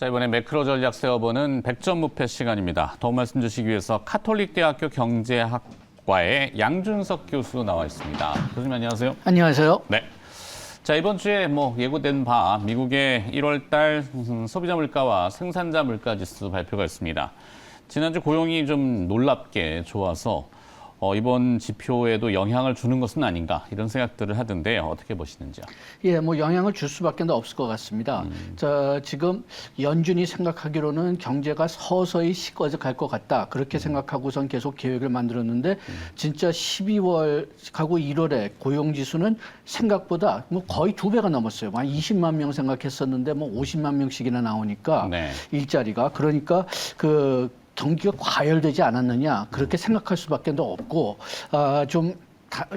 자, 이번에 매크로 전략 세워보는 100점 무패 시간입니다. 도움 말씀 주시기 위해서 카톨릭대학교 경제학과의 양준석 교수 나와 있습니다. 교수님 안녕하세요. 안녕하세요. 네. 자, 이번 주에 예고된 바 미국의 1월 달 소비자 물가와 생산자 물가 지수 발표가 있습니다. 지난주 고용이 좀 놀랍게 좋아서 이번 지표에도 영향을 주는 것은 아닌가 이런 생각들을 하던데 어떻게 보시는지요? 예, 영향을 줄 수밖에 없을 것 같습니다. 지금 연준이 생각하기로는 경제가 서서히 식어져 갈 것 같다. 그렇게 생각하고선 계속 계획을 만들었는데 진짜 12월하고 1월에 고용 지수는 생각보다 거의 2배가 넘었어요. 한 20만 명 생각했었는데 50만 명씩이나 나오니까 네. 일자리가 그러니까 경기가 과열되지 않았느냐 그렇게 생각할 수밖에 없고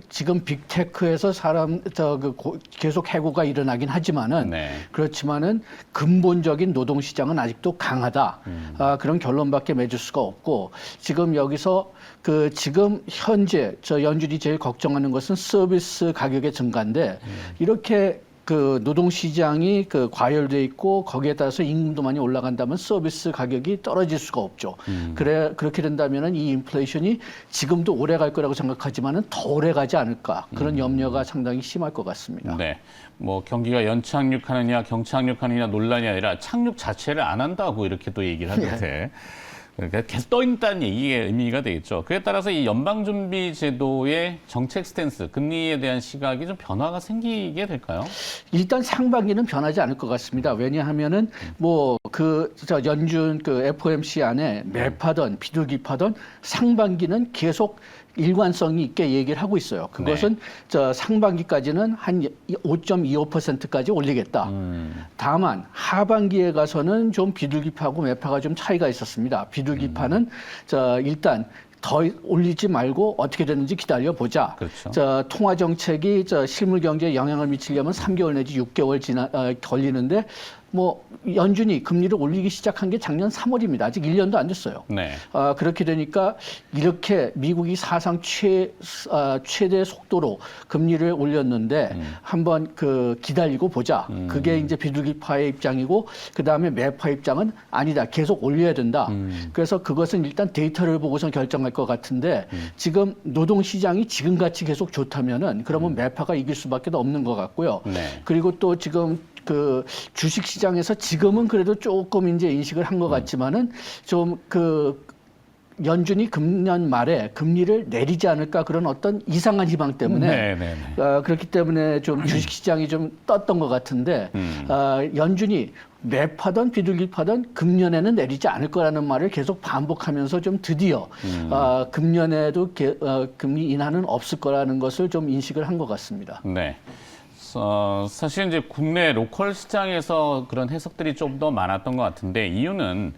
지금 빅테크에서 계속 해고가 일어나긴 하지만은 네. 그렇지만은 근본적인 노동 시장은 아직도 강하다. 그런 결론밖에 맺을 수가 없고 지금 여기서 지금 현재 연준이 제일 걱정하는 것은 서비스 가격의 증가인데 이렇게 노동 시장이 과열돼 있고 거기에 따라서 임금도 많이 올라간다면 서비스 가격이 떨어질 수가 없죠. 그렇게 된다면은 이 인플레이션이 지금도 오래 갈 거라고 생각하지만은 더 오래 가지 않을까 그런 염려가 상당히 심할 것 같습니다. 네. 경기가 연착륙하느냐 경착륙하느냐 논란이 아니라 착륙 자체를 안 한다고 이렇게 또 얘기를 하는데 그러니까 계속 떠 있다는 얘기의 의미가 되겠죠. 그에 따라서 이 연방준비제도의 정책 스탠스, 금리에 대한 시각이 좀 변화가 생기게 될까요? 일단 상반기는 변하지 않을 것 같습니다. 왜냐하면은 연준 FOMC 안에 매파던 비둘기파던 상반기는 계속 일관성이 있게 얘기를 하고 있어요. 그것은 상반기까지는 한 5.25%까지 올리겠다. 다만 하반기에 가서는 좀 비둘기파하고 매파가 좀 차이가 있었습니다. 비둘기파는 일단 더 올리지 말고 어떻게 되는지 기다려보자. 그렇죠. 통화 정책이 실물 경제에 영향을 미치려면 3개월 내지 6개월 걸리는데 연준이 금리를 올리기 시작한 게 작년 3월입니다. 아직 1년도 안 됐어요. 네. 그렇게 되니까 이렇게 미국이 사상 최대 속도로 금리를 올렸는데 한번 기다리고 보자. 그게 이제 비둘기파의 입장이고 그다음에 매파 입장은 아니다. 계속 올려야 된다. 그래서 그것은 일단 데이터를 보고선 결정할 것 같은데 지금 노동 시장이 지금같이 계속 좋다면은 그러면 매파가 이길 수밖에 없는 것 같고요. 네. 그리고 또 지금 주식 시장에서 지금은 그래도 조금 이제 인식을 한 것 같지만은 좀 연준이 금년 말에 금리를 내리지 않을까 그런 어떤 이상한 희망 때문에 그렇기 때문에 좀 주식 시장이 좀 떴던 것 같은데 연준이 매파던 비둘기파던 금년에는 내리지 않을 거라는 말을 계속 반복하면서 좀 드디어 금년에도 금리 인하는 없을 거라는 것을 좀 인식을 한 것 같습니다. 네. 사실 이제 국내 로컬 시장에서 그런 해석들이 좀 더 많았던 것 같은데 이유는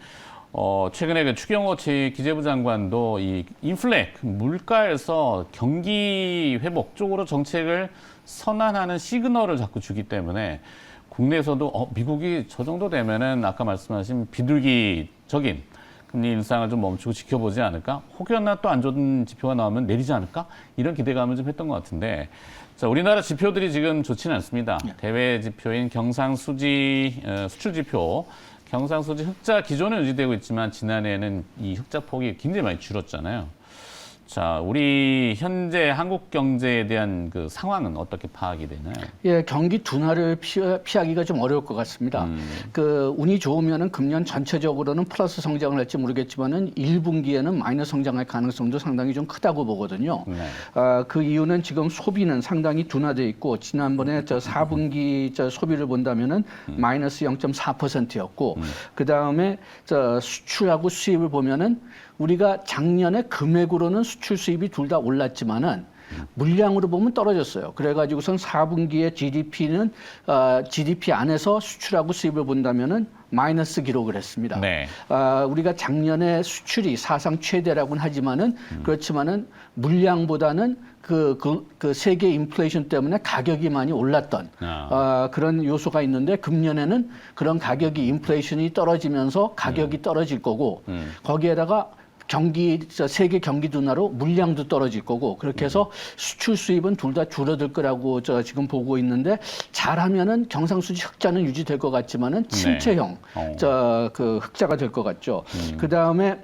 최근에 추경호 기재부 장관도 이 인플레 물가에서 경기 회복 쪽으로 정책을 선언하는 시그널을 자꾸 주기 때문에 국내에서도 미국이 저 정도 되면은 아까 말씀하신 비둘기적인 금리 인상을 좀 멈추고 지켜보지 않을까? 혹여나 또 안 좋은 지표가 나오면 내리지 않을까? 이런 기대감을 좀 했던 것 같은데 자, 우리나라 지표들이 지금 좋지는 않습니다. 대외 지표인 경상수지 수출 지표, 경상수지 흑자 기존은 유지되고 있지만 지난해에는 이 흑자 폭이 굉장히 많이 줄었잖아요. 자, 우리 현재 한국 경제에 대한 상황은 어떻게 파악이 되나요? 예, 경기 둔화를 피하기가 좀 어려울 것 같습니다. 운이 좋으면은 금년 전체적으로는 플러스 성장을 할지 모르겠지만은 1분기에는 마이너스 성장할 가능성도 상당히 좀 크다고 보거든요. 네. 그 이유는 지금 소비는 상당히 둔화돼 있고 지난번에 4분기 소비를 본다면은 마이너스 0.4%였고 그 다음에 수출하고 수입을 보면은 우리가 작년에 금액으로는 수출 수입이 둘 다 올랐지만은 물량으로 보면 떨어졌어요. 그래가지고선 4분기의 GDP는 GDP 안에서 수출하고 수입을 본다면은 마이너스 기록을 했습니다. 네. 우리가 작년에 수출이 사상 최대라고는 하지만은 그렇지만은 물량보다는 세계 인플레이션 때문에 가격이 많이 올랐던 그런 요소가 있는데 금년에는 그런 가격이 인플레이션이 떨어지면서 가격이 떨어질 거고 거기에다가 세계 경기 둔화로 물량도 떨어질 거고 그렇게 해서 수출 수입은 둘 다 줄어들 거라고 지금 보고 있는데 잘하면은 경상수지 흑자는 유지될 것 같지만은 침체형 그 흑자가 될 것 같죠. 그 다음에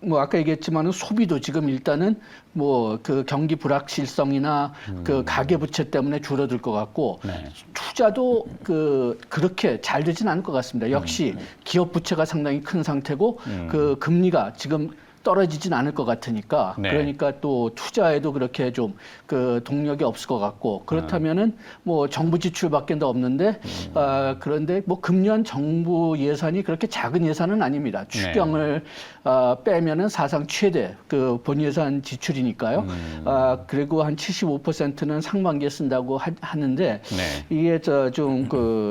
뭐 아까 얘기했지만은 소비도 지금 일단은 뭐 그 경기 불확실성이나 그 가계 부채 때문에 줄어들 것 같고 투자도 그렇게 잘 되진 않을 것 같습니다. 역시 기업 부채가 상당히 큰 상태고 그 금리가 지금 떨어지진 않을 것 같으니까 그러니까 또 투자에도 그렇게 좀 그 동력이 없을 것 같고 그렇다면은 뭐 정부 지출밖에 더 없는데 그런데 뭐 금년 정부 예산이 그렇게 작은 예산은 아닙니다. 추경을 빼면은 사상 최대 그 본 예산 지출이니까요. 그리고 한 75%는 상반기에 쓴다고 하는데 이게 좀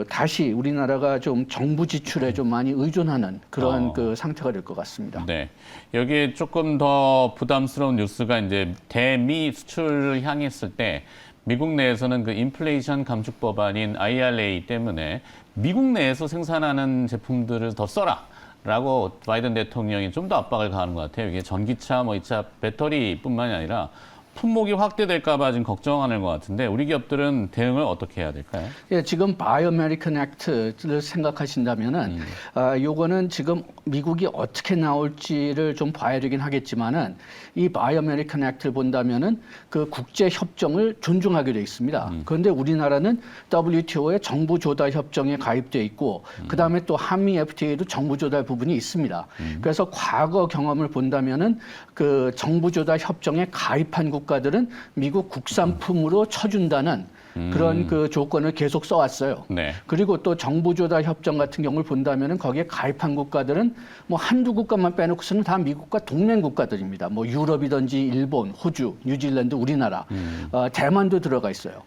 다시 우리나라가 좀 정부 지출에 좀 많이 의존하는 그런 그 상태가 될 것 같습니다. 네. 여기에 조금 더 부담스러운 뉴스가 이제 대미 수출을 향했을 때 미국 내에서는 그 인플레이션 감축 법안인 IRA 때문에 미국 내에서 생산하는 제품들을 더 써라라고 바이든 대통령이 좀 더 압박을 가하는 것 같아요. 이게 전기차, 뭐 2차 배터리뿐만이 아니라 품목이 확대될까 봐 지금 걱정하는 것 같은데 우리 기업들은 대응을 어떻게 해야 될까요? 예, 지금 바이 아메리칸 액트를 생각하신다면은 요거는 지금 미국이 어떻게 나올지를 좀 봐야 되긴 하겠지만은 이 바이 아메리칸 액트를 본다면은 그 국제 협정을 존중하게 돼 있습니다. 그런데 우리나라는 WTO의 정부 조달 협정에 가입돼 있고 그다음에 또 한미 FTA도 정부 조달 부분이 있습니다. 그래서 과거 경험을 본다면은 그 정부 조달 협정에 가입한 국가들은 미국 국산품으로 쳐준다는 그런 그 조건을 계속 써왔어요. 그리고 또 정부 조달 협정 같은 경우를 본다면은 거기에 가입한 국가들은 뭐 한두 국가만 빼놓고서는 다 미국과 동맹 국가들입니다. 뭐 유럽이든지 일본, 호주, 뉴질랜드, 우리나라, 대만도 들어가 있어요.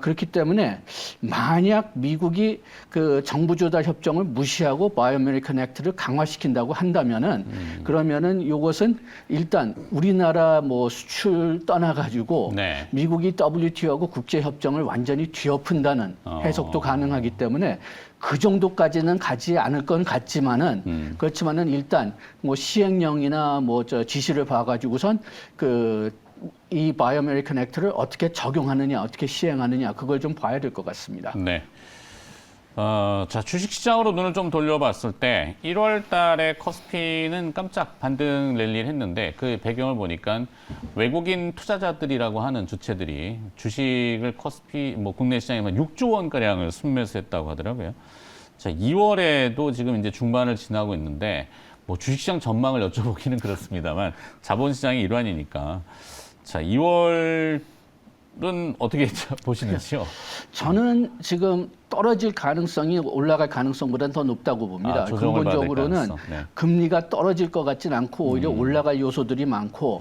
그렇기 때문에 만약 미국이 그 정부 조달 협정을 무시하고 바이 아메리칸 액트를 강화시킨다고 한다면은 그러면은 이것은 일단 우리나라 뭐 수출 떠나가지고 미국이 WTO하고 국제 협정 을 완전히 뒤엎은다는 해석도 가능하기 때문에 그 정도까지는 가지 않을 건 같지만은 그렇지만은 일단 뭐 시행령이나 뭐 지시를 봐가지고선 이 바이 아메리칸 액트를 어떻게 적용하느냐, 어떻게 시행하느냐 그걸 좀 봐야 될 것 같습니다. 네. 자, 주식시장으로 눈을 좀 돌려봤을 때 1월 달에 코스피는 깜짝 반등 랠리를 했는데 그 배경을 보니까 외국인 투자자들이라고 하는 주체들이 주식을 코스피, 뭐 국내 시장에만 6조 원가량을 순매수했다고 하더라고요. 자, 2월에도 지금 이제 중반을 지나고 있는데 뭐 주식시장 전망을 여쭤보기는 그렇습니다만 자본시장의 일환이니까 자, 2월은 어떻게 보시는지요? 저는 지금 떨어질 가능성이 올라갈 가능성보다는 더 높다고 봅니다. 근본적으로는 금리가 떨어질 것 같진 않고 오히려 올라갈 요소들이 많고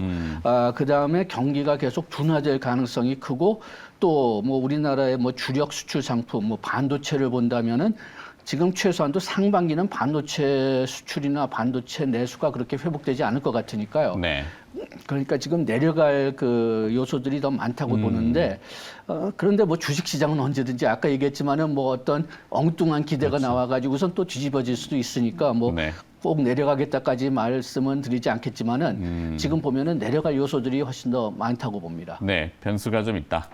그다음에 경기가 계속 둔화될 가능성이 크고 또 뭐 우리나라의 뭐 주력 수출 상품 뭐 반도체를 본다면은 지금 최소한도 상반기는 반도체 수출이나 반도체 내수가 그렇게 회복되지 않을 것 같으니까요. 그러니까 지금 내려갈 그 요소들이 더 많다고 보는데 그런데 뭐 주식시장은 언제든지 아까 얘기했지만은 뭐 어떤 엉뚱한 기대가 나와가지고선 또 뒤집어질 수도 있으니까 뭐 꼭 내려가겠다까지 말씀은 드리지 않겠지만은 지금 보면은 내려갈 요소들이 훨씬 더 많다고 봅니다. 네, 변수가 좀 있다.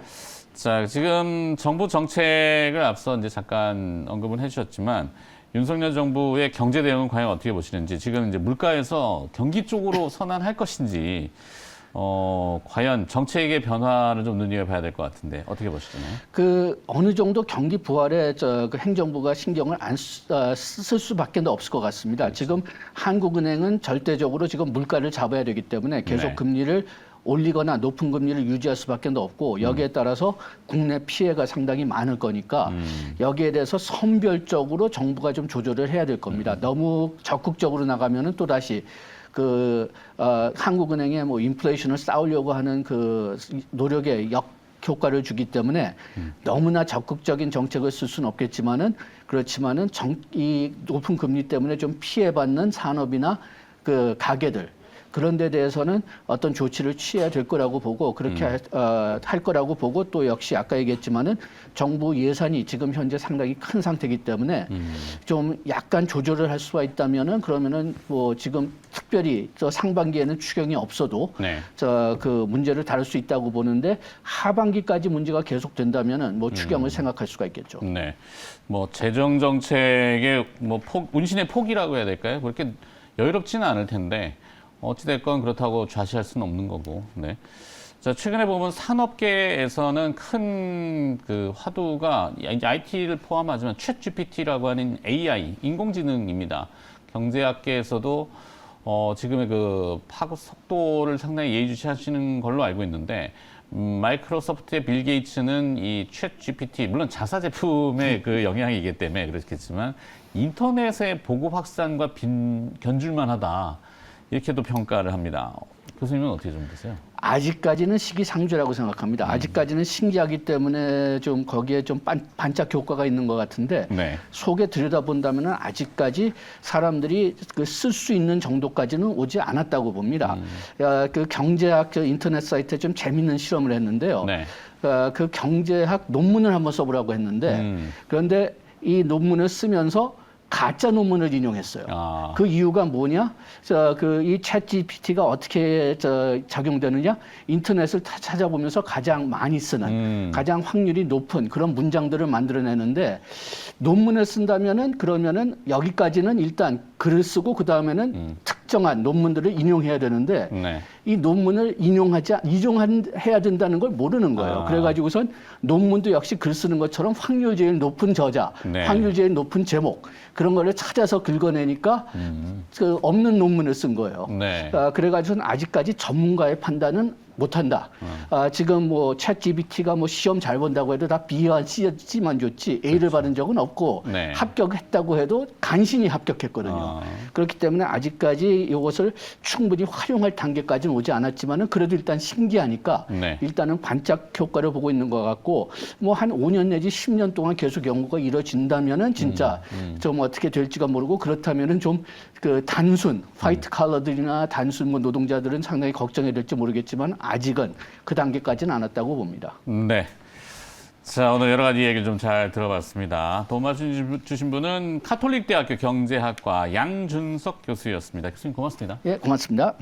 자, 지금 정부 정책을 앞서 이제 잠깐 언급은 해주셨지만 윤석열 정부의 경제 대응은 과연 어떻게 보시는지 지금 이제 물가에서 경기 쪽으로 선안할 것인지 과연 정책의 변화를 좀 눈여겨봐야 될 것 같은데 어떻게 보시나요? 그 어느 정도 경기 부활에 그 행정부가 신경을 안 쓸 수밖에 없을 것 같습니다. 지금 한국은행은 절대적으로 지금 물가를 잡아야 되기 때문에 계속 금리를 올리거나 높은 금리를 유지할 수밖에 없고 여기에 따라서 국내 피해가 상당히 많을 거니까 여기에 대해서 선별적으로 정부가 좀 조절을 해야 될 겁니다. 너무 적극적으로 나가면은 또 다시 한국은행의 뭐 인플레이션을 쌓으려고 하는 그 노력에 효과를 주기 때문에 너무나 적극적인 정책을 쓸 수는 없겠지만은 그렇지만은 이 높은 금리 때문에 좀 피해받는 산업이나 그 가게들 그런 데 대해서는 어떤 조치를 취해야 될 거라고 보고 그렇게 할 거라고 보고 또 역시 아까 얘기했지만은 정부 예산이 지금 현재 상당히 큰 상태이기 때문에 좀 약간 조절을 할 수가 있다면은 그러면은 뭐 지금 특별히 저 상반기에는 추경이 없어도 네. 저 그 문제를 다룰 수 있다고 보는데 하반기까지 문제가 계속된다면은 뭐 추경을 생각할 수가 있겠죠. 네. 뭐 재정 정책의 뭐 운신의 폭이라고 해야 될까요? 그렇게 여유롭지는 않을 텐데 어찌됐건 그렇다고 좌시할 수는 없는 거고. 네. 자, 최근에 보면 산업계에서는 큰 그 화두가 이제 IT를 포함하지만 챗GPT라고 하는 AI, 인공지능입니다. 경제학계에서도 지금의 그 파급 속도를 상당히 예의주시하시는 걸로 알고 있는데 마이크로소프트의 빌 게이츠는 이 챗GPT 물론 자사 제품의 그 영향이기 때문에 그렇겠지만 인터넷의 보급 확산과 견줄만하다 이렇게도 평가를 합니다. 교수님은 어떻게 좀 보세요? 아직까지는 시기상조라고 생각합니다. 아직까지는 신기하기 때문에 좀 거기에 좀 반짝 효과가 있는 것 같은데 네. 속에 들여다본다면은 아직까지 사람들이 쓸 수 있는 정도까지는 오지 않았다고 봅니다. 그 경제학 저 인터넷 사이트에 좀 재밌는 실험을 했는데요. 네. 그 경제학 논문을 한번 써보라고 했는데 그런데 이 논문을 쓰면서 가짜 논문을 인용했어요. 아. 그 이유가 뭐냐? 이 챗GPT가 어떻게 작용되느냐? 인터넷을 찾아보면서 가장 많이 쓰는, 가장 확률이 높은 그런 문장들을 만들어내는데 논문을 쓴다면은 그러면은 여기까지는 일단 글을 쓰고 그 다음에는 특정한 논문들을 인용해야 되는데 네. 이 논문을 인용해야 된다는 걸 모르는 거예요. 아. 그래가지고선 논문도 역시 글 쓰는 것처럼 확률 제일 높은 저자, 네. 확률 제일 높은 제목 그런 거를 찾아서 긁어내니까 그 없는 논문을 쓴 거예요. 네. 그래가지고는 아직까지 전문가의 판단은 못한다. 지금 뭐 챗GPT가 뭐 시험 잘 본다고 해도 다 B와 C만 줬지 A를 받은 적은 없고 네. 합격했다고 해도 간신히 합격했거든요. 그렇기 때문에 아직까지 이것을 충분히 활용할 단계까지는 오지 않았지만은 그래도 일단 신기하니까 네. 일단은 반짝 효과를 보고 있는 것 같고 뭐 한 5년 내지 10년 동안 계속 연구가 이루어진다면은 진짜 좀 어떻게 될지가 모르고 그렇다면은 좀 그 단순 화이트 칼러들이나 단순 뭐 노동자들은 상당히 걱정이 될지 모르겠지만 아직은 그 단계까지는 않았다고 봅니다. 네. 자, 오늘 여러 가지 얘기를 좀 잘 들어봤습니다. 도움 주신 분은 카톨릭대학교 경제학과 양준석 교수였습니다. 교수님 고맙습니다. 예, 고맙습니다.